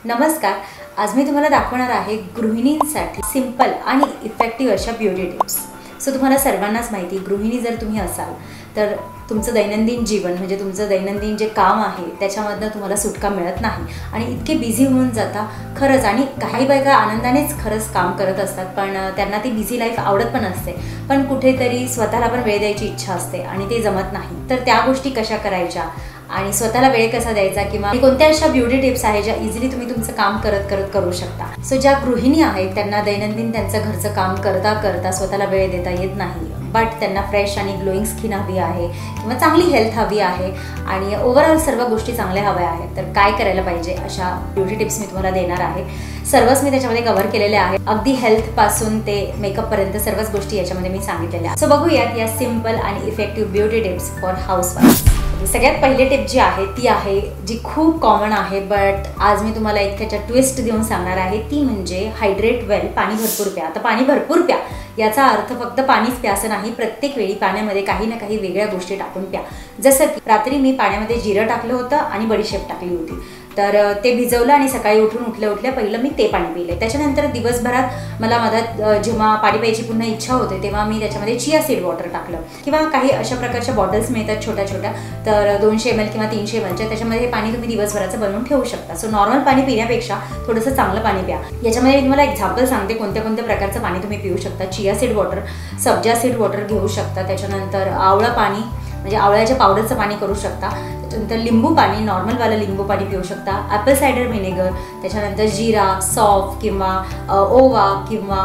नमस्कार. आज मी तुम्हाला दाखवणार आहे गृहिणींसाठी सिंपल आणि इफेक्टिव्ह अशा ब्युटी टिप्स. सो तुम्हाला सर्वांनाच माहिती, गृहिणी जर तुम्ही असाल तर तुमचं दैनंदिन जीवन म्हणजे तुमचं दैनंदिन जे काम आहे त्याच्यामधनं तुम्हाला सुटका मिळत नाही आणि इतके बिझी होऊन जाता खरंच. आणि काही बायका आनंदानेच खरंच काम करत असतात, पण त्यांना ती बिझी लाईफ आवडत पण असते, पण कुठेतरी स्वतःला पण वेळ द्यायची इच्छा असते आणि ते जमत नाही. तर त्या गोष्टी कशा करायच्या आणि स्वतःला वेळ कसा द्यायचा किंवा कोणत्या अशा ब्युटी टिप्स आहेत ज्या इझिली तुम्ही तुमचं काम करत करत करू शकता. सो ज्या गृहिणी आहेत त्यांना दैनंदिन त्यांचं घरचं काम करता करता स्वतःला वेळ देता येत नाही, बट त्यांना फ्रेश आणि ग्लोईंग स्किन हवी आहे किंवा चांगली हेल्थ हवी आहे आणि ओव्हरऑल सर्व गोष्टी चांगल्या हव्या आहेत, तर काय करायला पाहिजे अशा ब्युटी टिप्स मी तुम्हाला देणार आहे. सर्वच मी त्याच्यामध्ये कव्हर केलेले आहे, अगदी हेल्थ पासून ते मेकअप पर्यंत सर्वच गोष्टी याच्यामध्ये मी सांगितलेल्या आहेत. सो बघूयात या सिंपल आणि effective beauty tips for housewife. सगळ्यात पहिली टिप जी आहे ती आहे जी खूप कॉमन आहे, बट आज मी तुम्हाला एक त्याच्या ट्विस्ट देऊन सांगणार आहे. ती म्हणजे हायड्रेट वेल. पाणी भरपूर प्या. आता पाणी भरपूर प्या याचा अर्थ फक्त पाणीच प्या असं नाही, प्रत्येक वेळी पाण्यामध्ये काही ना काही वेगळ्या गोष्टी टाकून प्या. जसं की रात्री मी पाण्यामध्ये जिरं टाकलं होतं आणि बडीशेप टाकली होती, तर ते भिजवलं आणि सकाळी उठल्या पहिलं मी ते पाणी पिले. त्याच्यानंतर दिवसभरात मला मधात जेव्हा पाणी प्यायची पुन्हा इच्छा होते तेव्हा मी त्याच्यामध्ये चिया सीड वॉटर टाकलं किंवा काही अशा प्रकारच्या बॉटल्स मिळतात छोट्या छोट्या, तर 200 ml किंवा 300 ml त्याच्यामध्ये हे पाणी तुम्ही दिवसभराचं बनवून ठेवू शकता. सो नॉर्मल पाणी पिण्यापेक्षा थोडंसं चांगलं पाणी प्या. याच्यामध्ये मी तुम्हाला एक्झाम्पल सांगते कोणत्या कोणत्या प्रकारचं पाणी तुम्ही पिऊ शकता. Chia seed water, sabja seed water घेऊ शकता, त्याच्यानंतर आवळा पाणी म्हणजे आवळ्याच्या पावडरचं पाणी करू शकता, त्याच्यानंतर लिंबू पाणी, नॉर्मलवालं लिंबू पाणी पिऊ शकता, ॲपल सायडर व्हिनेगर, त्याच्यानंतर जिरा, सॉफ किंवा ओवा किंवा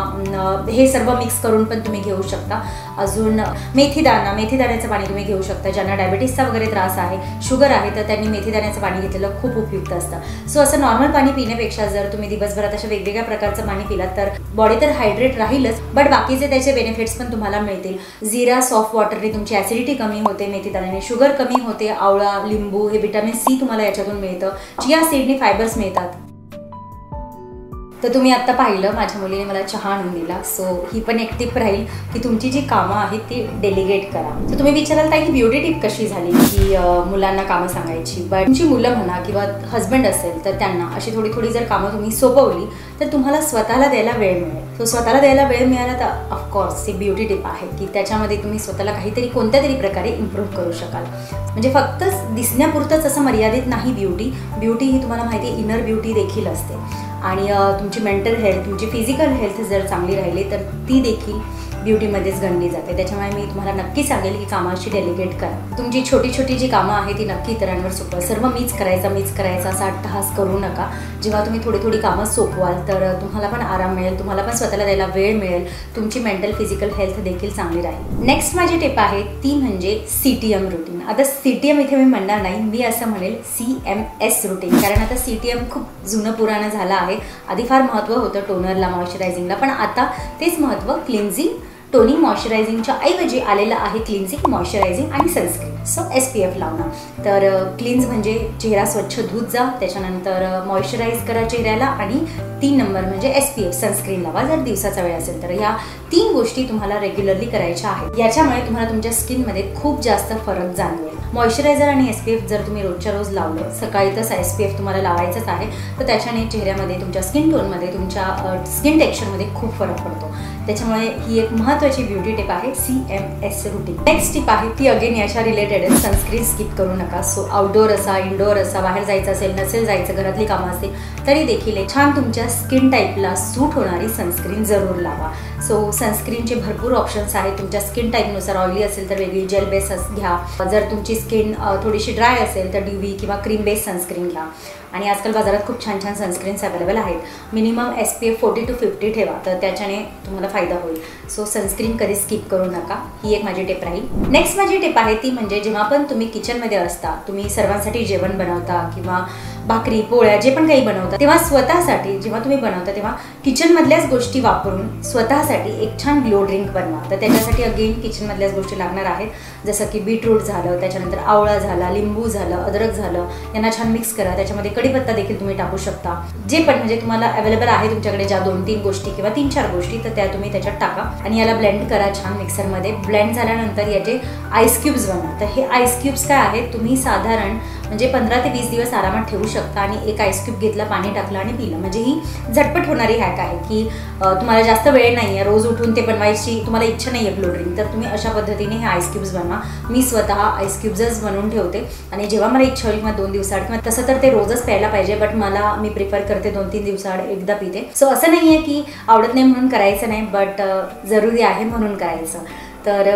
हे सर्व मिक्स करून पण तुम्ही घेऊ शकता. अजून मेथीदाण्याचं पाणी तुम्ही घेऊ शकता. ज्यांना डायबिटीसचा वगैरे त्रास आहे, शुगर आहे, तर त्यांनी मेथीदाण्याचं पाणी घेतलेलं खूप उपयुक्त असतं. सो असं नॉर्मल पाणी पिण्यापेक्षा जर तुम्ही दिवसभरात अशा वेगवेगळ्या प्रकारचं पाणी पिलात तर बॉडी तर हायड्रेट राहीलच, बट बाकीचे त्याचे बेनिफिट्स पण तुम्हाला मिळतील. जिरा सॉफ्ट वॉटरने तुमची ॲसिडिटी कमी होते, मेथीदाण्याने शुगर कमी होते, आवळा, लिंबू हे व्हिटॅमिन सी तुम्हाला याच्यातून मिळतं, चिया सीडने फायबर्स मिळतात. तर तुम्ही आत्ता पाहिलं माझ्या मुलीने मला चहा आणून दिला. सो ही पण एक टिप राहील की तुमची जी कामं आहेत ती डेलिगेट करा. तर तुम्ही विचाराल ताई की ब्युटी टिप कशी झाली की मुलांना कामं सांगायची, बट तुमची मुलं म्हणा किंवा हस्बंड असेल तर त्यांना अशी थोडी थोडी जर कामं तुम्ही सोपवली तर तुम्हाला स्वतःला द्यायला वेळ मिळेल. सो स्वतःला द्यायला वेळ मिळाला तर ऑफकोर्स ही ब्युटी टिप आहे की त्याच्यामध्ये तुम्ही स्वतःला काहीतरी कोणत्या तरी प्रकारे इम्प्रूव्ह करू शकाल. म्हणजे फक्त दिसण्यापुरतंच असं मर्यादित नाही ब्युटी ही तुम्हाला माहिती आहे इनर ब्युटी देखील असते आणि तुमची मेंटल हेल्थ, तुमची फिजिकल हेल्थ जर चांगली राहिली तर ती देखील ब्युटीमध्येच गणली जाते. त्याच्यामुळे मी तुम्हाला नक्की सांगेल की कामाची डेलिगेट करा. तुमची छोटी छोटी जी कामं आहे ती नक्की इतरांवर सोपवा. सर्व मीच करायचा असा अट्टहास करू नका. जेव्हा तुम्ही थोडी थोडी कामं सोपवाल तर तुम्हाला पण आराम मिळेल, तुम्हाला पण स्वतःला द्यायला वेळ मिळेल, तुमची मेंटल फिजिकल हेल्थ देखील चांगली राहील. नेक्स्ट माझी टिप आहे ती म्हणजे CTM रुटीन. आता CTM इथे मी म्हणणार नाही, मी असं म्हणेल CMS रुटीन, कारण आता CTM खूप जुनं पुराणं झालं आहे. आधी फार महत्त्व होतं टोनरला, मॉइश्चरायझिंगला, पण आता तेच महत्त्व क्लिन्झिंग टोनिंग मॉइश्चरायझिंगच्या ऐवजी आलेलं आहे क्लिन्झिंग, मॉइश्चरायझिंग आणि सनस्क्रीन. सो SPF लावणं. तर क्लिन्झ म्हणजे चेहरा स्वच्छ धुत जा, त्याच्यानंतर मॉइश्चराईज करा चेहऱ्याला आणि 3 नंबर म्हणजे SPF सनस्क्रीन लावा जर दिवसाचा वेळ असेल तर. या 3 गोष्टी तुम्हाला रेग्युलरली करायच्या आहेत. याच्यामुळे तुम्हाला तुमच्या स्किनमध्ये खूप जास्त फरक जाणवेल. मॉइश्चरायझर आणि SPF जर तुम्ही रोजच्या रोज लावलं, सकाळी तर SPF तुम्हाला लावायचंच आहे, तर त्याच्याने चेहऱ्यामध्ये तुमच्या स्किन टोनमध्ये, तुमच्या स्किन टेक्स्चरमध्ये खूप फरक पडतो. त्याच्यामुळे ही एक महत्त्वाची ब्युटी टिप आहे CMS रुटीन. नेक्स्ट टिप आहे ती अगेन याच्या रिलेटेड आहे, सनस्क्रीन स्किप करू नका. सो आउटडोअर असा, इनडोअर असा, बाहेर जायचं असेल, नसेल जायचं, घरातली कामं असतील तरी देखील एक छान तुमच्या स्किन टाईपला सूट होणारी सनस्क्रीन जरूर लावा. सो सनस्क्रीनचे भरपूर ऑप्शन्स आहेत. तुमच्या स्किन टाईपनुसार ऑइली असेल तर वेगळी जेल बेस घ्या, जर तुमची स्किन थोडीशी ड्राय असेल तर DV किंवा क्रीम बेस सनस्क्रीन घ्या. आणि आजकाल बाजारात खूप छान छान सनस्क्रीन्स अवेलेबल आहेत. मिनिमम SPF 40 to 50 ठेवा, तर त्याच्याने तुम्हाला फायदा होईल. सो सनस्क्रीन कधी स्किप करू नका. ही एक माझी टिप राहील. नेक्स्ट माझी टिप आहे ती म्हणजे जेव्हा पण तुम्ही किचनमध्ये असता, तुम्ही सर्वांसाठी जेवण बनवता किंवा भाकरी पोळ्या जे पण काही बनवता, तेव्हा स्वतःसाठी जेव्हा तुम्ही बनवता तेव्हा किचनमधल्याच गोष्टी वापरून स्वतःसाठी एक छान ग्लो ड्रिंक बनवा. तर त्याच्यासाठी अगेन किचनमधल्याच गोष्टी लागणार आहेत, जसं की बीटरूट झालं, त्याच्यानंतर आवळा झाला, लिंबू झालं, अद्रक झालं, यांना छान मिक्स करा. त्याच्यामध्ये कढीपत्ता देखील तुम्ही टाकू शकता. जे पण म्हणजे तुम्हाला अवेलेबल आहे तुमच्याकडे ज्या 2-3 गोष्टी किंवा 3-4 गोष्टी, तर त्या तुम्ही त्याच्यात टाका आणि याला ब्लेंड करा छान मिक्सरमध्ये. ब्लेंड झाल्यानंतर याचे आईस क्यूब्स बनवा. तर हे आईस क्यूब्स काय आहेत, तुम्ही साधारण म्हणजे 15 ते 20 दिवस आरामात ठेवू शकता आणि एक आईस क्यूब घेतला, पाणी टाकलं आणि पिलं. म्हणजे ही झटपट होणारी हॅक आहे की तुम्हाला जास्त वेळ नाही आहे, रोज उठून ते बनवायची तुम्हाला इच्छा नाही आहे ग्लो ड्रिंक, तर तुम्ही अशा पद्धतीने हे आईस क्यूब्स बनवा. मी स्वतः आईस क्यूब्सच बनवून ठेवते आणि जेव्हा मला इच्छा होईल किंवा 2 दिवसाआड किंवा तसं तर ते रोजच प्यायला पाहिजे, बट मी प्रिफर करते 2-3 दिवसाआड एकदा पिते. सो असं नाही आहे की आवडत नाही म्हणून करायचं नाही, बट जरुरी आहे म्हणून करायचं. तर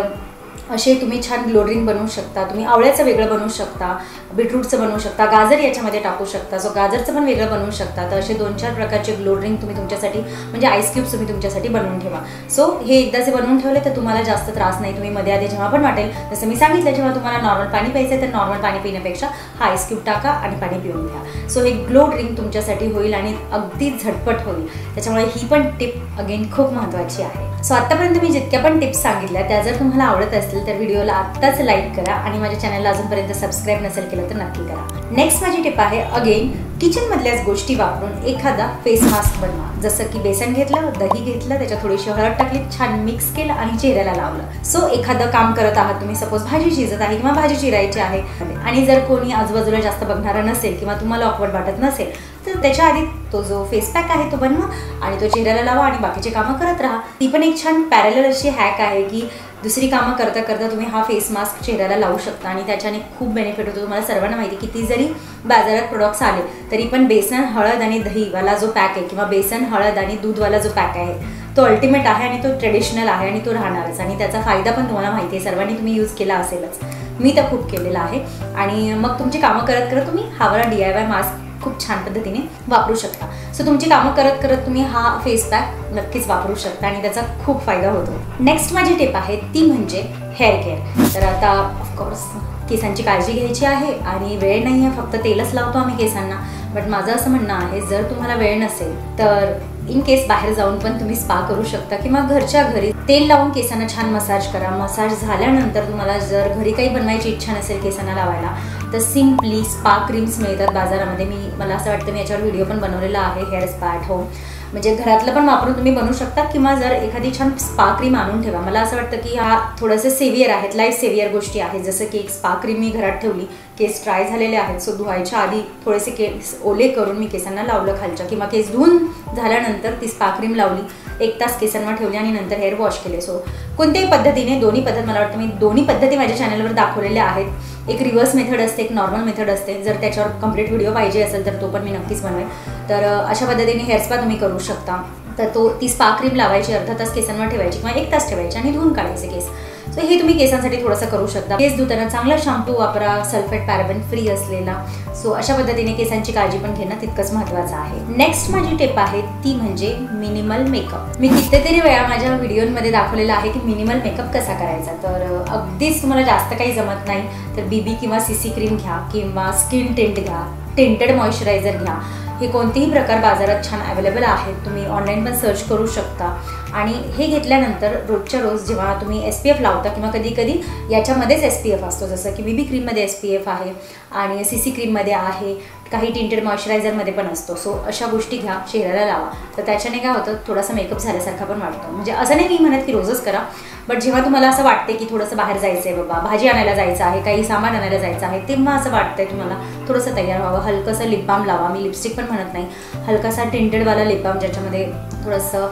असे तुम्ही छान ग्लो ड्रिंक बनवू शकता. तुम्ही आवळ्याचं वेगळं बनवू शकता, बीटरूटचं बनवू शकता, गाजर याच्यामध्ये टाकू शकता, सो गाजरचं पण वेगळं बनवू शकता. तर असे 2-4 प्रकारचे ग्लो ड्रिंक तुम्ही तुमच्यासाठी म्हणजे आईस क्यूब्स तुम्ही तुमच्यासाठी बनवून ठेवा. सो हे एकदाचे बनवून ठेवले तर तुम्हाला जास्त त्रास नाही. तुम्ही मध्ये आधी जेव्हा पण वाटेल, जसं मी सांगितलं, जेव्हा तुम्हाला नॉर्मल पाणी प्यायचं तर नॉर्मल पाणी पिण्यापेक्षा हा आईस क्यूब टाका आणि पाणी पिऊन घ्या. सो हे ग्लो ड्रिंक तुमच्यासाठी होईल आणि अगदी झटपट होईल. त्याच्यामुळे ही पण टिप अगेन खूप महत्त्वाची आहे. सो आत्तापर्यंत मी जितक्या पण टिप्स सांगितल्या त्या जर तुम्हाला आवडत असतील तर व्हिडिओला आत्ताच लाईक करा आणि माझ्या चॅनलला अजूनपर्यंत सबस्क्राईब नसेल केलं तर नक्की करा. नेक्स्ट माझी टिप आहे अगेन किचनमधल्याच गोष्टी वापरून एखादा फेस मास्क बनवा. जसं की बेसन घेतलं, दही घेतलं, त्याच्यात थोडीशी हळद टाकली, छान मिक्स केलं आणि चेहऱ्याला लावलं. सो एखादं काम करत आहात तुम्ही, सपोज भाजी चिरत आहे किंवा भाजी चिरायची आहे आणि जर कोणी आजूबाजूला जास्त बघणारा नसेल किंवा तुम्हाला ऑकवर्ड वाटत नसेल तर त्याच्या आधी तो जो फेस पॅक आहे तो बनवा आणि तो चेहऱ्याला लावा आणि बाकीचे कामं करत राहा. ती पण एक छान पॅरलल अशी हॅक आहे की दुसरी कामं करता करता तुम्ही हा फेस मास्क चेहऱ्याला लावू शकता आणि त्याच्याने खूप बेनिफिट होतो. तुम्हाला सर्वांना माहिती किती जरी बाजारात प्रोडक्ट्स आले तरी पण बेसन, हळद आणि दहीवाला जो पॅक आहे किंवा बेसन, हळद आणि दूधवाला जो पॅक आहे तो अल्टिमेट आहे आणि तो ट्रेडिशनल आहे आणि तो राहणारच आणि त्याचा फायदा पण तुम्हाला माहिती आहे. सर्वांनी तुम्ही यूज केला असेलच, मी तर खूप केलेला आहे. आणि मग तुमची कामं करत करत तुम्ही हा वाला DIY मास्क खूप छान पद्धतीने वापरू शकता. सो तुमची कामं करत करत तुम्ही हा फेस पॅक नक्कीच वापरू शकता आणि त्याचा खूप फायदा होतो. नेक्स्ट माझी टिप आहे ती म्हणजे हेअर केअर. तर आता ऑफकोर्स केसांची काळजी घ्यायची आहे आणि वेळ नाही आहे, फक्त तेलच लावतो आम्ही केसांना. बट माझं असं म्हणणं आहे जर तुम्हाला वेळ नसेल तर इन केस बाहेर जाऊन पण तुम्ही स्पा करू शकता किंवा घरच्या घरी तेल लावून केसांना छान मसाज करा. मसाज झाल्यानंतर तुम्हाला जर घरी काही बनवायची इच्छा नसेल केसांना लावायला तर सिम्पली स्पा क्रीम्स मिळतात बाजारामध्ये. मला असं वाटतं मी याच्यावर व्हिडिओ पण बनवलेला आहे, हेअर स्पा ॲट होम. म्हणजे घरातलं पण वापरून तुम्ही बनवू शकता किंवा जर एखादी छान स्पा क्रीम आणून ठेवा. मला असं वाटतं की ह्या थोडंसं सेव्हियर आहेत, लाईफ सेव्हियर गोष्टी आहेत. जसं की एक स्पा क्रीम मी घरात ठेवली, केस ड्राय झालेले आहेत, सो धुवायच्या आधी थोडेसे केस ओले करून मी केसांना लावलं खालच्या, किंवा केस धुवून झाल्यानंतर ती स्पा क्रीम लावली, 1 तास केसांवर ठेवली आणि नंतर हेअर वॉश केले. सो कोणत्याही पद्धतीने, दोन्ही पद्धत मला वाटतं मी दोन्ही पद्धती माझ्या चॅनलवर दाखवलेल्या आहेत. एक रिव्हर्स मेथड असते, एक नॉर्मल मेथड असते. जर त्याच्यावर कंप्लीट व्हिडिओ पाहिजे असेल तर तो पण मी नक्कीच बनवेन. तर अशा पद्धतीने हेअर स्पा तुम्ही करू शकता. तर ती स्पा क्रीम लावायची, अर्धा तास केसांवर ठेवायची किंवा 1 तास ठेवायची आणि धुवून काढायचे केस. सो हे तुम्ही केसांसाठी थोडंसं करू शकता. केस धुताना चांगला शॅम्पू वापरा, सल्फेट पॅराबेन फ्री असलेला. सो अशा पद्धतीने केसांची काळजी पण घेणं तितकंच महत्त्वाचं आहे. नेक्स्ट माझी टिप आहे ती म्हणजे मिनिमल मेकअप. मी कितीतरी वेळा माझ्या व्हिडिओमध्ये दाखवलेला आहे की मिनिमल मेकअप कसा करायचा. तर अगदीच तुम्हाला जास्त काही जमत नाही तर BB किंवा CC क्रीम घ्या किंवा स्किन टिंट घ्या, टिंटेड मॉइश्चरायझर घ्या. हे कोणतेही प्रकार बाजारात छान अवेलेबल आहेत, तुम्ही ऑनलाईन पण सर्च करू शकता. आणि हे घेतल्यानंतर रोजच्या रोज जेव्हा तुम्ही SPF लावता किंवा कधी कधी याच्यामध्येच SPF असतो, जसं की BB क्रीममध्ये SPF आहे आणि CC क्रीममध्ये आहे, काही टिंटेड मॉइश्चरायझरमध्ये पण असतो. सो अशा गोष्टी घ्या, चेहऱ्याला लावा. तर त्याच्याने काय होतं, थोडासा मेकअप झाल्यासारखा पण वाटतो. म्हणजे असं नाही मी म्हणत की रोजच करा, बट जेव्हा तुम्हाला असं वाटते की थोडंसं बाहेर जायचं आहे, बाबा भाजी आणायला जायचं आहे, काही सामान आणायला जायचं आहे, तेव्हा असं वाटतंय तुम्हाला थोडंसं तयार व्हावं, हलकंसं लिप बाम लावा. मी लिपस्टिक पण म्हणत नाही, हलकासा टिंटेडवाला लिप बाम ज्याच्यामध्ये थोडंसं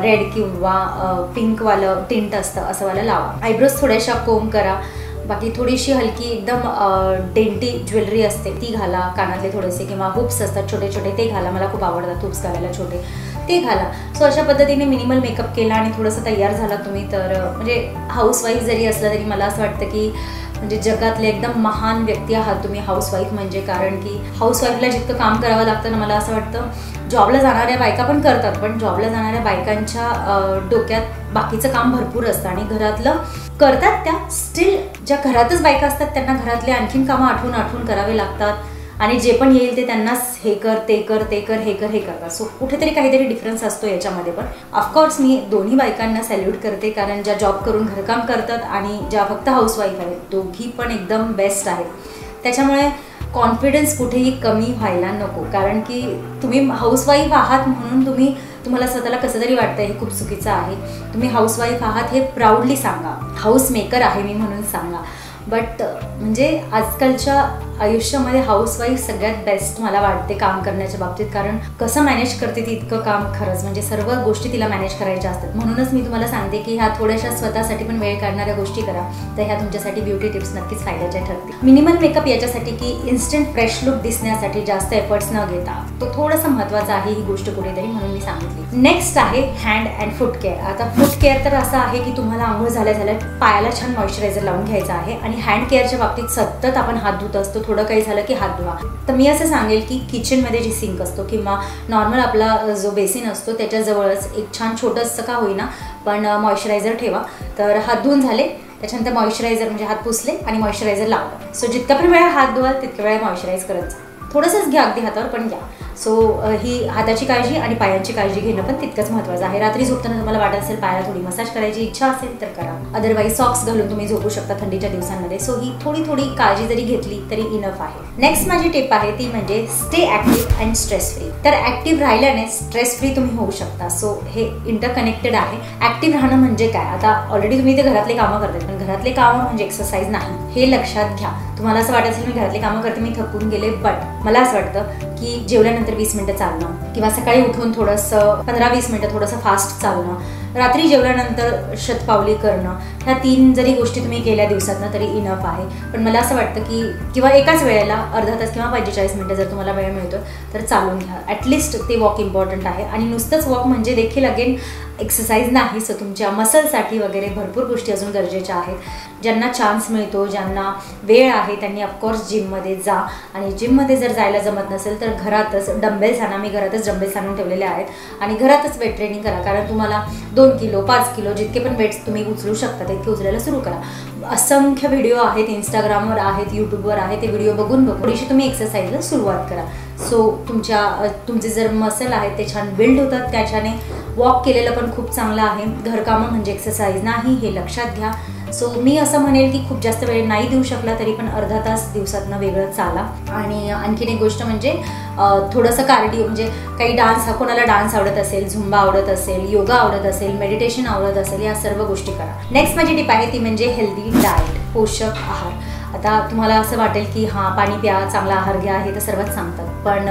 रेड किंवा पिंकवालं टिंट असतं असं वाला लावा. आयब्रोज थोड्याशा कोम करा. बाकी थोडीशी हलकी एकदम डेंटी ज्वेलरी असते ती घाला, कानातले थोडेसे किंवा हुप्स असतात छोटे छोटे ते घाला. मला खूप आवडतात हुप्स घालायला छोटे, ते घाला. सो अशा पद्धतीने मिनिमल मेकअप केला आणि थोडंसं तयार झाला तुम्ही तर म्हणजे हाऊसवाईफ जरी असला तरी मला असं वाटतं की म्हणजे जगातले एकदम महान व्यक्ती आहात तुम्ही हाऊसवाईफ म्हणजे. कारण की हाऊसवाईफला जितकं काम करावं लागतं ना, मला असं वाटतं जॉबला जाणाऱ्या बायका पण करतात, पण जॉबला जाणाऱ्या बायकांच्या डोक्यात बाकीचं काम भरपूर असतं आणि घरातलं करतात त्या, स्टील ज्या घरातच बायका असतात त्यांना घरातले आणखीन कामं आठवून आठवून करावे लागतात आणि जे पण येईल ते त्यांनाच हे कर ते कर ते कर हे कर हे करतात. सो कुठेतरी काहीतरी डिफरन्स असतो याच्यामध्ये. पण ऑफकोर्स मी दोन्ही बायकांना सॅल्यूट करते, कारण ज्या जॉब करून घरकाम करतात आणि ज्या फक्त हाऊसवाईफ आहेत, दोघी पण एकदम बेस्ट आहेत. त्याच्यामुळे कॉन्फिडन्स कुठेही कमी व्हायला नको, कारण की तुम्ही हाऊसवाईफ आहात म्हणून तुम्हाला स्वतःला कसं तरी वाटतं हे खूप चुकीचं आहे. तुम्ही हाऊसवाईफ आहात हे प्राऊडली सांगा, हाऊस मेकर आहे मी म्हणून सांगा. बट म्हणजे आजकालच्या आयुष्यामध्ये हाऊसवाईफ सगळ्यात बेस्ट मला वाटते काम करण्याच्या बाबतीत, कारण कसं मॅनेज करते ती इतकं काम, खरंच म्हणजे सर्व गोष्टी तिला मॅनेज करायच्या असतात. म्हणूनच मी तुम्हाला सांगते की ह्या थोड्याशा स्वतःसाठी पण वेळ काढणाऱ्या गोष्टी करा, तर ह्या तुमच्यासाठी ब्युटी टिप्स नक्कीच फायद्याच्या ठरतील. मिनिमल मेकअप याच्यासाठी की इन्स्टंट फ्रेश लुक दिसण्यासाठी जास्त एफर्ट्स न घेता तो थोडासा महत्त्वाचा आहे ही गोष्ट कुठेतरी, म्हणून मी सांगितली. नेक्स्ट आहे हँड अँड फूट केअर. आता फूट केअर तर असं आहे की तुम्हाला आंघोळ झाल्या पायाला छान मॉइश्चरायझर लावून घ्यायचा आहे, आणि हँड केअरच्या बाबतीत सतत आपण हात धुत असतो, थोडं काही झालं की हात धुवा. तर मी असं सांगेल की किचनमध्ये जी सिंक असतो किंवा नॉर्मल आपला जो बेसिन असतो त्याच्याजवळच एक छान छोटंसं का होईना पण मॉइश्चरायझर ठेवा. तर हात धुवून झाले त्याच्यानंतर मॉइश्चरायझर म्हणजे हात पुसले आणि मॉइश्चरायझर लावलं. सो जितक्या पण वेळा हात धुवाल तितक्या वेळा मॉइश्चराईज करत जा. थोडंसंच घ्या अगदी हातावर पण घ्या. सो ही हाताची काळजी आणि पायांची काळजी घेणं पण तितकंच महत्त्वाचं आहे. रात्री झोपताना तुम्हाला वाटत असेल पायाला थोडी मसाज करायची इच्छा असेल तर करा, अदरवाईज सॉक्स घालून तुम्ही झोपू शकता थंडीच्या दिवसांमध्ये. सो ही थोडी काळजी जरी घेतली तरी इनफ आहे. नेक्स्ट माझी टिप आहे ती म्हणजे stay active and stress free. तर ॲक्टिव्ह राहिल्याने स्ट्रेस फ्री तुम्ही होऊ शकता. सो हे इंटरकनेक्टेड आहे. ॲक्टिव्ह राहणं म्हणजे काय, आता ऑलरेडी तुम्ही ते घरातले कामं करतात, पण घरातले कामं म्हणजे एक्सरसाइज नाही हे लक्षात घ्या. तुम्हाला असं वाटत असेल मी घरातले कामं करते मी थकून गेले, बट मला असं वाटतं की जेवल्यानंतर 20 मिनिटं चालणं किंवा सकाळी उठून थोडंसं 15-20 मिनिटं थोडंसं फास्ट चालणं, रात्री जेवल्यानंतर शतपावली करणं, ह्या 3 जरी गोष्टी तुम्ही केल्या दिवसातनं तरी इनफ आहे. पण मला असं वाटतं की किंवा एकाच वेळेला अर्धा तास किंवा 45 मिनिटं जर तुम्हाला वेळ मिळतो तर चालून घ्या. ॲटलिस्ट ते वॉक इम्पॉर्टंट आहे. आणि नुसतंच वॉक म्हणजे देखील अगेन एक्सरसाइज नाही. सो तुमच्या मसलसाठी वगैरे भरपूर गोष्टी अजून गरजेच्या आहेत. ज्यांना चान्स मिळतो, ज्यांना वेळ आहे त्यांनी ऑफकोर्स जिममध्ये जा. आणि जिममध्ये जर जायला जमत नसेल तर घरातच डंबेल्स आणा. मी घरातच डंबेल्स आणून ठेवलेले आहेत आणि घरातच वेट ट्रेनिंग करा. कारण तुम्हाला 2 किलो 5 किलो जितके पण वेट्स तुम्ही उचलू शकता तितके उचलायला सुरू करा. असंख्य व्हिडिओ आहेत, इंस्टाग्रामवर आहेत, यूट्यूबवर आहेत, ते व्हिडिओ बघून थोडीशी तुम्ही एक्सरसाइजला सुरुवात करा. सो तुमचे जर मसल आहेत ते छान बिल्ड होतात त्याच्याने. वॉक केलेलं पण खूप चांगलं आहे. घरकामं म्हणजे एक्सरसाइज नाही हे लक्षात घ्या. सो मी असं म्हणेल की खूप जास्त वेळ नाही देऊ शकला तरी पण अर्धा तास दिवसातनं वेगळं चाला. आणि आणखीन एक गोष्ट म्हणजे थोडंसं कार्डिओ म्हणजे काही डान्स, कोणाला डान्स आवडत असेल, झुंबा आवडत असेल, योगा आवडत असेल, मेडिटेशन आवडत असेल, या सर्व गोष्टी करा. नेक्स्ट माझी टिप आहे ती म्हणजे हेल्दी डाएट, पोषक आहार. आता तुम्हाला असं वाटेल की हां पाणी प्या, चांगला आहार घ्या, हे तर सर्वच सांगतात, पण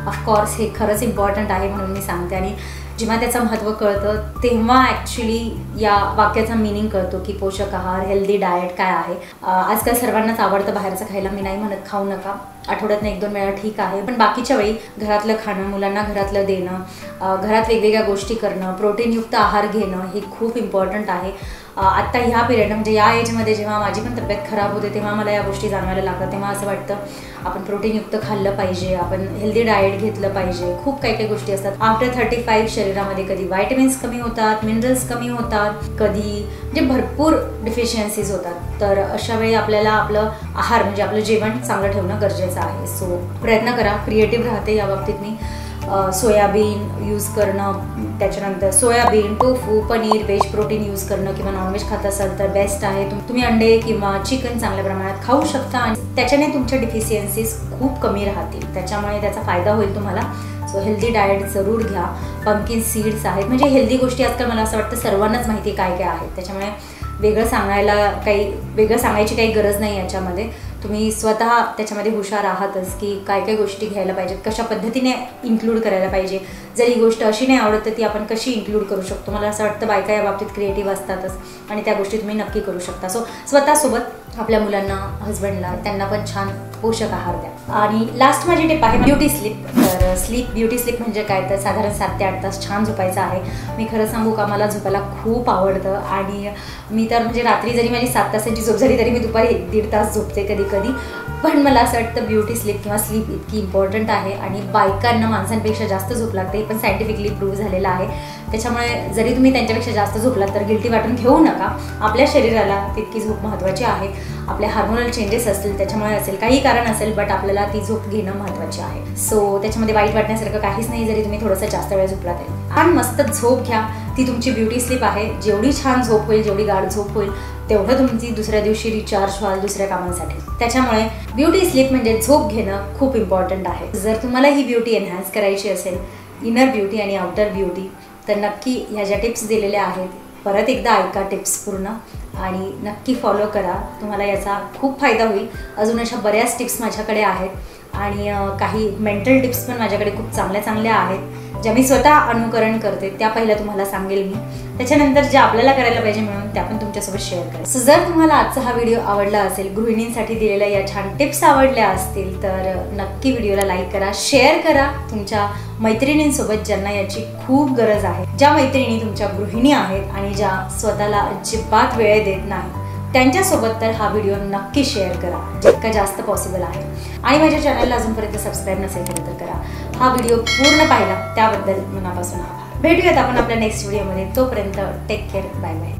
ऑफकोर्स हे खरंच इम्पॉर्टंट आहे म्हणून मी सांगते. आणि जेव्हा त्याचं महत्त्व कळतं तेव्हा ॲक्च्युली या वाक्याचा मिनिंग कळतो की पोषक आहार, हेल्दी डाएट काय आहे. आजकाल सर्वांनाच आवडतं बाहेरचं खायला, मी नाही म्हणत खाऊ नका, आठवड्यातनं 1-2 वेळा ठीक आहे, पण बाकीच्या वेळी घरातलं खाणं, मुलांना घरातलं देणं, घरात वेगवेगळ्या गोष्टी करणं, प्रोटीनयुक्त आहार घेणं हे खूप इम्पॉर्टंट आहे. आत्ता ह्या पिरियडला म्हणजे या एजमध्ये जेव्हा माझी पण तब्येत खराब होते तेव्हा मला या गोष्टी जाणवायला लागतात. तेव्हा असं वाटतं आपण प्रोटीनयुक्त खाल्लं पाहिजे, आपण हेल्दी डाएट घेतलं पाहिजे. खूप काही गोष्टी असतात. आफ्टर 35 शरीरामध्ये कधी व्हायटमिन्स कमी होतात, मिनरल्स कमी होतात, कधी म्हणजे भरपूर डिफिशियन्सीज होतात. तर अशा वेळी आपल्याला आपलं आहार म्हणजे आपलं जेवण चांगलं ठेवणं गरजेचं आहे. सो प्रयत्न करा, क्रिएटिव्ह राहते या बाबतीत मी. सोयाबीन यूज करणं, त्याच्यानंतर soybean, tofu, paneer, veg protein use करणं किंवा नॉनव्हेज खात असाल तर बेस्ट आहे. तुम्ही अंडे किंवा चिकन चांगल्या प्रमाणात खाऊ शकता आणि त्याच्याने तुमच्या डिफिशियन्सीज खूप कमी राहतील, त्याच्यामुळे त्याचा फायदा होईल तुम्हाला. सो हेल्दी डाएट जरूर घ्या. पंपकिन सीड्स आहेत, म्हणजे हेल्दी गोष्टी आजकाल मला असं वाटतं सर्वांनाच माहिती काय काय आहेत, त्याच्यामुळे वेगळं सांगायची काही गरज नाही याच्यामध्ये. तुम्ही स्वतः त्याच्यामध्ये हुशार आहातच की काय काय गोष्टी घ्यायला पाहिजेत, कशा पद्धतीने इन्क्लूड करायला पाहिजे. जर ही गोष्ट अशी नाही आवडत तर ती आपण कशी इन्क्लूड करू शकतो. मला असं वाटतं बायका या बाबतीत क्रिएटिव्ह असतातच आणि त्या गोष्टी तुम्ही नक्की करू शकता. सो स्वतःसोबत आपल्या मुलांना, हजबंडला, त्यांना पण छान पोषक आहार द्या. आणि लास्ट माझी टिप आहे ब्युटी स्लीप. तर ब्युटी स्लीप म्हणजे काय तर साधारण 7 ते 8 तास छान झोपायचं आहे. मी खरं सांगू का, मला झोपायला खूप आवडतं आणि मी तर म्हणजे रात्री जरी माझी 7 तासांची झोप झाली तरी मी दुपारी 1-1.5 तास झोपते कधी कधी. पण मला असं वाटतं ब्युटी स्लीप किंवा स्लीप इतकी इम्पॉर्टंट आहे आणि बायकांना माणसांपेक्षा जास्त झोप लागते, हे पण सायंटिफिकली प्रूव्ह झालेलं आहे. त्याच्यामुळे जरी तुम्ही त्यांच्यापेक्षा जास्त झोपलात तर गिल्टी वाटून घेऊ नका. आपल्या शरीराला तितकी झोप महत्त्वाची आहे. आपले हार्मोनल चेंजेस असतील त्याच्यामुळे असेल, काही कारण असेल, बट आपल्याला ती झोप घेणं महत्त्वाची आहे. सो त्याच्यामध्ये वाईट वाटण्यासारखं काहीच नाही जरी तुम्ही थोडंसं जास्त वेळ झोपला तरी. आणि मस्त झोप घ्या, ती तुमची ब्युटी स्लीप आहे. जेवढी छान झोप होईल, जेवढी गाढ झोप होईल, तेवढं तुमची दुसऱ्या दिवशी रिचार्ज व्हाल दुसऱ्या कामांसाठी. त्याच्यामुळे ब्युटी स्लीप म्हणजे झोप घेणं खूप इम्पॉर्टंट आहे. जर तुम्हाला ही ब्युटी एनहान्स करायची असेल, इनर ब्युटी आणि आउटर ब्युटी, तर नक्की ह्या ज्या टिप्स दिलेल्या आहेत परत एकदा ऐका टिप्स पूर्ण आणि नक्की फॉलो करा. तुम्हाला याचा खूप फायदा होईल. अजून अशा बऱ्याच टिप्स माझ्याकडे आहेत आणि काही मेंटल टिप्स पण माझ्याकडे खूप चांगल्या आहेत ज्या मी स्वतः अनुकरण करते. त्या पहिल्या तुम्हाला सांगेल मी. त्याच्यानंतर जे आपल्याला करायला पाहिजे म्हणून त्या पण तुमच्यासोबत शेअर करेल. सो जर तुम्हाला आजचा हा व्हिडिओ आवडला असेल, गृहिणींसाठी दिलेल्या या छान टिप्स आवडल्या असतील तर नक्की व्हिडिओला लाईक करा, शेअर करा तुमच्या मैत्रिणींसोबत ज्यांना याची खूप गरज आहे. ज्या मैत्रिणी तुमच्या गृहिणी आहेत आणि ज्या स्वतःला अजिबात वेळ देत नाही त्यांच्यासोबत तर हा व्हिडिओ नक्की शेअर करा जितका जास्त पॉसिबल आहे. आणि माझ्या चॅनलला अजूनपर्यंत सबस्क्राईब नसेल केलं तर करा. हा व्हिडिओ पूर्ण पाहिला त्याबद्दल मनापासून आभार. भेटूयात आपण आपल्या नेक्स्ट व्हिडिओमध्ये. तोपर्यंत टेक केअर. Bye bye.